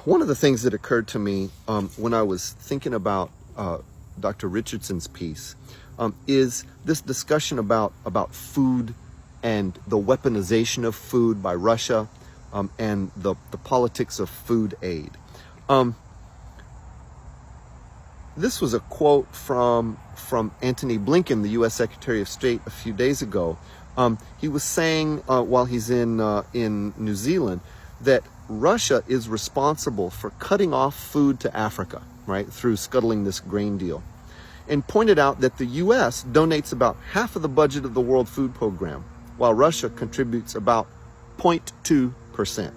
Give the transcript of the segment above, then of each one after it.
One of the things that occurred to me when I was thinking about Dr. Richardson's piece is this discussion about food and the weaponization of food by Russia and the politics of food aid. This was a quote from Antony Blinken, the U.S. Secretary of State, a few days ago. He was saying while he's in New Zealand that Russia is responsible for cutting off food to Africa, right, through scuttling this grain deal, and pointed out that the U.S. donates about half of the budget of the World Food Program, while Russia contributes about 0.2%.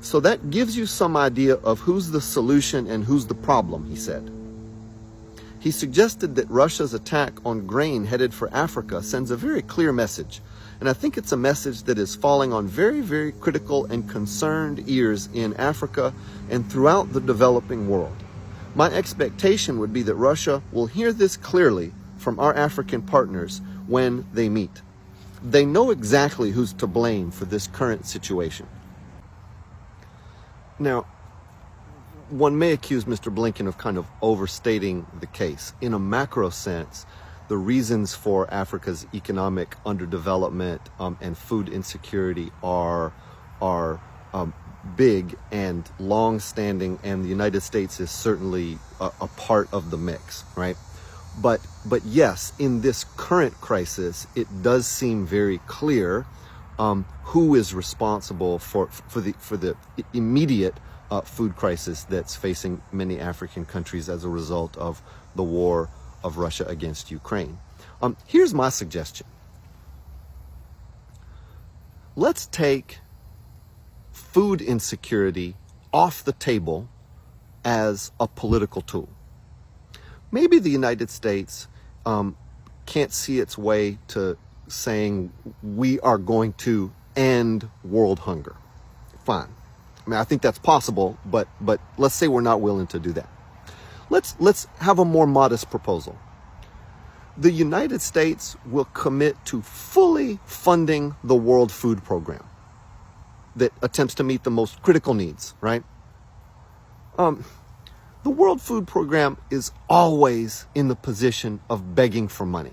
So that gives you some idea of who's the solution and who's the problem, he said. He suggested that Russia's attack on grain headed for Africa sends a very clear message. And I think it's a message that is falling on very, very critical and concerned ears in Africa and throughout the developing world. My expectation would be that Russia will hear this clearly from our African partners when they meet. They know exactly who's to blame for this current situation. Now, one may accuse Mr. Blinken of kind of overstating the case. In a macro sense, the reasons for Africa's economic underdevelopment and food insecurity are big and long-standing, and the United States is certainly a part of the mix, right? But yes, in this current crisis, it does seem very clear who is responsible for the immediate food crisis that's facing many African countries as a result of the war of Russia against Ukraine. Here's my suggestion. Let's take food insecurity off the table as a political tool. Maybe the United States can't see its way to saying we are going to end world hunger. Fine. I mean, I think that's possible, but let's say we're not willing to do that. Let's have a more modest proposal. The United States will commit to fully funding the World Food Program that attempts to meet the most critical needs, right? The World Food Program is always in the position of begging for money.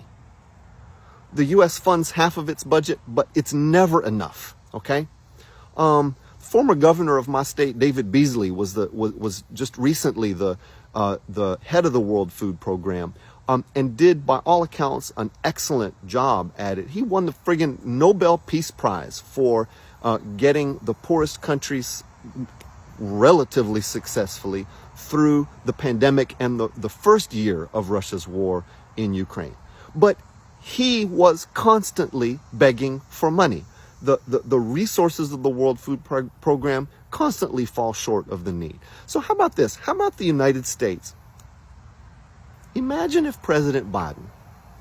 The U.S. funds half of its budget, but it's never enough, okay? Former governor of my state, David Beasley, was just recently the head of the World Food Program, and did, by all accounts, an excellent job at it. He won the friggin' Nobel Peace Prize for getting the poorest countries relatively successfully through the pandemic and the first year of Russia's war in Ukraine. But he was constantly begging for money. The resources of the World Food Program constantly fall short of the need. So how about this? How about the United States? Imagine if President Biden,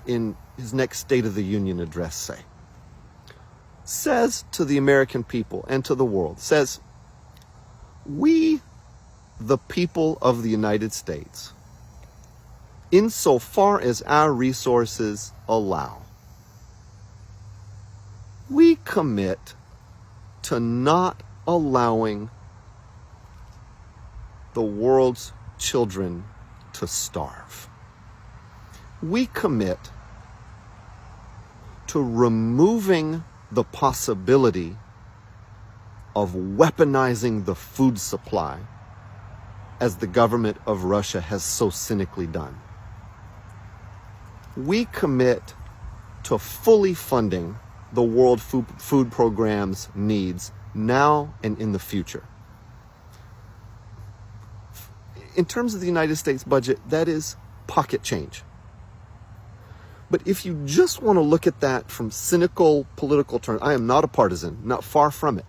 in his next State of the Union address, says to the American people and to the world, says, we, the people of the United States, insofar as our resources allow, we commit to not allowing the world's children to starve. We commit to removing the possibility of weaponizing the food supply as the government of Russia has so cynically done. We commit to fully funding the World Food Program's needs now and in the future. In terms of the United States budget, that is pocket change. But if you just want to look at that from cynical political terms, I am not a partisan, not far from it.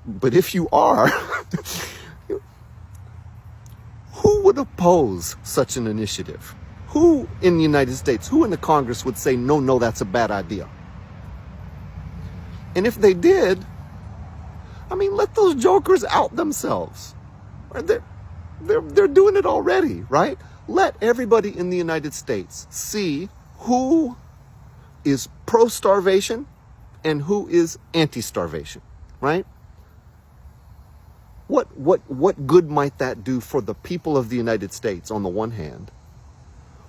But if you are, who would oppose such an initiative? Who in the United States, who in the Congress would say, no, that's a bad idea? And if they did, I mean, let those jokers out themselves. They're doing it already, right? Let everybody in the United States see who is pro-starvation and who is anti-starvation, right? What what good might that do for the people of the United States on the one hand?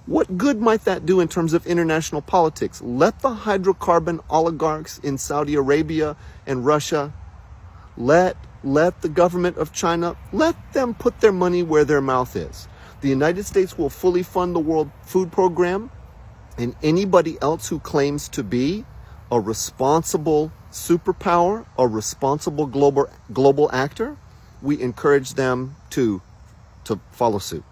What good might that do in terms of international politics? Let the hydrocarbon oligarchs in Saudi Arabia and Russia, let the government of China, let them put their money where their mouth is. The United States will fully fund the World Food Program, and anybody else who claims to be a responsible superpower, a responsible global actor, we encourage them to follow suit.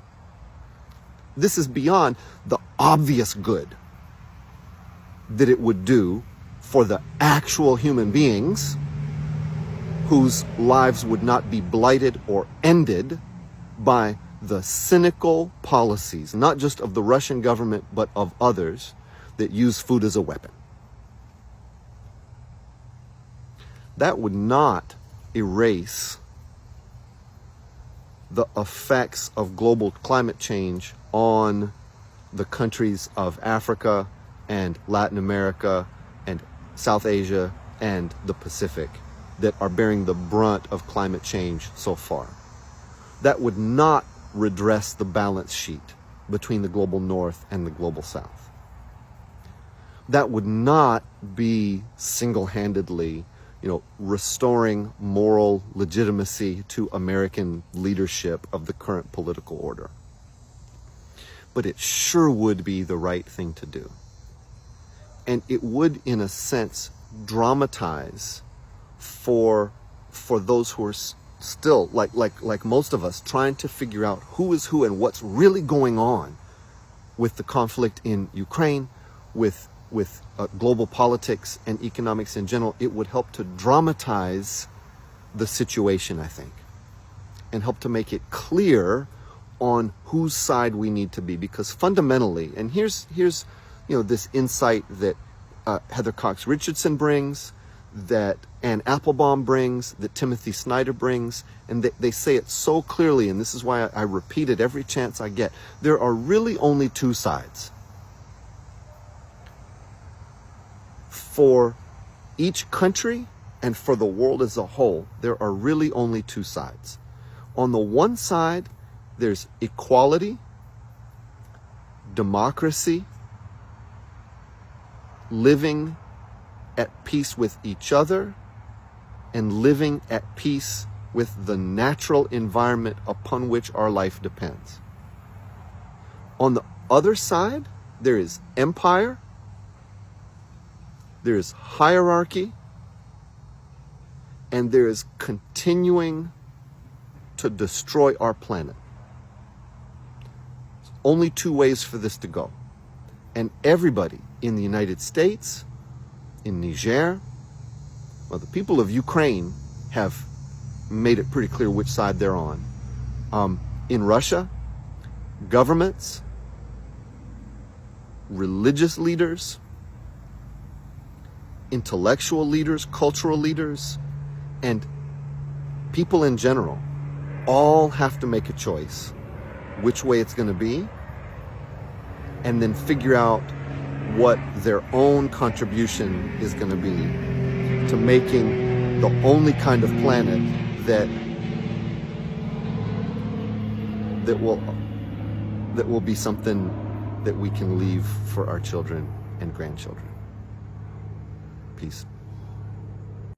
This is beyond the obvious good that it would do for the actual human beings whose lives would not be blighted or ended by the cynical policies, not just of the Russian government, but of others that use food as a weapon. That would not erase the effects of global climate change on the countries of Africa and Latin America and South Asia and the Pacific that are bearing the brunt of climate change so far. That would not redress the balance sheet between the global north and the global south. That would not be single-handedly, restoring moral legitimacy to American leadership of the current political order. But it sure would be the right thing to do. And it would, in a sense, dramatize for those who are still, like most of us, trying to figure out who is who and what's really going on with the conflict in Ukraine, with global politics and economics in general. It would help to dramatize the situation, I think, and help to make it clear on whose side we need to be. Because fundamentally, and here's this insight that Heather Cox Richardson brings, that Ann Applebaum brings, that Timothy Snyder brings, and they say it so clearly, and this is why I repeat it every chance I get. There are really only two sides. For each country and for the world as a whole, there are really only two sides. On the one side, there's equality, democracy, living at peace with each other, and living at peace with the natural environment upon which our life depends. On the other side, there is empire, there is hierarchy, and there is continuing to destroy our planet. There's only two ways for this to go. And everybody in the United States, in Niger, well, the people of Ukraine have made it pretty clear which side they're on. In Russia, governments, religious leaders, intellectual leaders, cultural leaders, and people in general all have to make a choice which way it's going to be, and then figure out what their own contribution is going to be to making the only kind of planet that will be something that we can leave for our children and grandchildren. Peace.